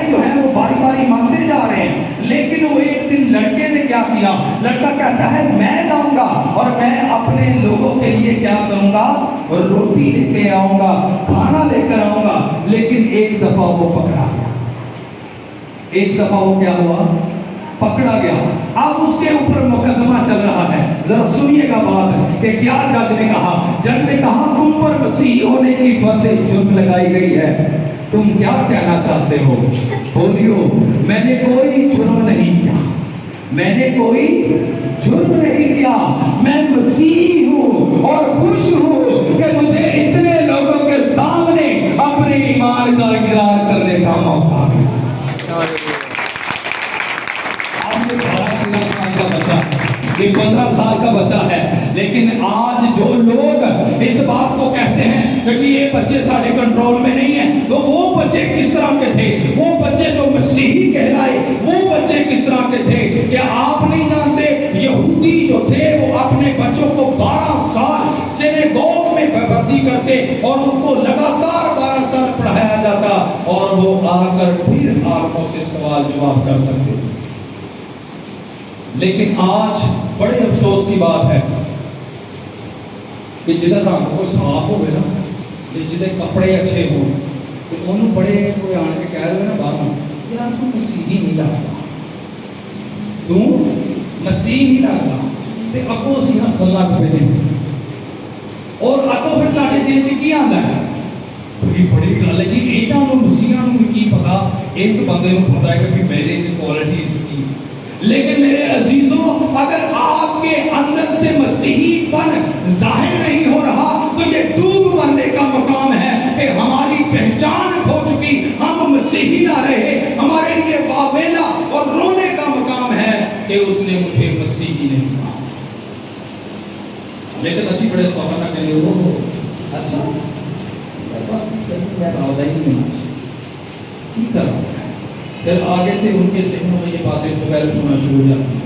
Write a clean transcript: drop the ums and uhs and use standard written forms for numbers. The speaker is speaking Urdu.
جو ہیں وہ باری باری مانتے جا رہے ہیں، لیکن وہ ایک دن لڑکے نے کیا کیا، لڑکا کہتا ہے میں جاؤں گا اور میں اپنے لوگوں کے لیے کیا کروں گا، روٹی لے کے آؤں گا، کھانا لے کر آؤں گا۔ لیکن ایک دفعہ وہ پکڑا گیا، ایک دفعہ وہ کیا ہوا، پکڑا گیا۔ اب اس کے اوپر مقدمہ چل رہا ہے۔ ذرا سنیے گا بات کہ کیا جج نے کہا۔ جج نے کہا تم پر مسیح ہونے کی فرد جرم لگائی گئی ہے، تم کیا کہنا چاہتے ہو؟ بولیو، میں نے کوئی جرم نہیں کیا، میں نے کوئی جرم نہیں کیا، میں مسیح ہوں اور خوش ہوں کہ مجھے اتنے لوگوں کے سامنے اپنے ایمان کا اقرار کرنے کا موقع ملا۔ یہ 15 سال کا بچہ ہے، لیکن آج جو لوگ اس بات کو کہتے ہیں کہ یہ بچے سارے کنٹرول میں نہیں ہیں، تو وہ بچے کس طرح کے تھے، وہ بچے جو مسیحی کہلائے وہ بچے کس طرح کے تھے کہ آپ نہیں جانتے، یہودی جو تھے وہ اپنے بچوں کو 12 سال سینیگوگ میں بھرتی کرتے اور ان کو لگاتار 12 سال پڑھایا جاتا اور وہ آ کر پھر عالموں سے سوال جواب کر سکتے۔ لیکن آج بڑے افسوس کی بات ہے کہ جدھر رنگ کو صاف ہوئے نا، جدھر کپڑے اچھے ہوں، تو انہوں بڑے کوئی آن کے کہہ رہے نا باہر یار تو مسیحی نہیں لگتا، تو مسیح نہیں لگتا، تو اکو سی ہسن لگ پہ نہیں، اور اکو پھر ساڑھے دل سے کی آندا ہے بڑی گل ہے جی، ایڈا نو مسیحاں نو کی پتا، اس بندے نو پتا ہے کہ میرے کی کوالٹیز کی۔ لیکن میرے عزیزوں، اگر آپ کے اندر سے مسیحی پن ظاہر نہیں ہو رہا تو یہ ڈوب مرنے کا مقام ہے کہ ہماری پہچان کھو چکی، ہم مسیحی نہ رہے، ہمارے لیے واویلا اور رونے کا مقام ہے کہ اس نے مجھے مسیحی نہیں کہا۔ لیکن اسی بڑے سوالہ کے لیے وہ اچھا بس میں راضی نہیں ہوں کی کر رہا ہے، پھر آگے سے ان کے ذہنوں میں یہ باتیں پہلے ہونا شروع ہو جاتی ہیں۔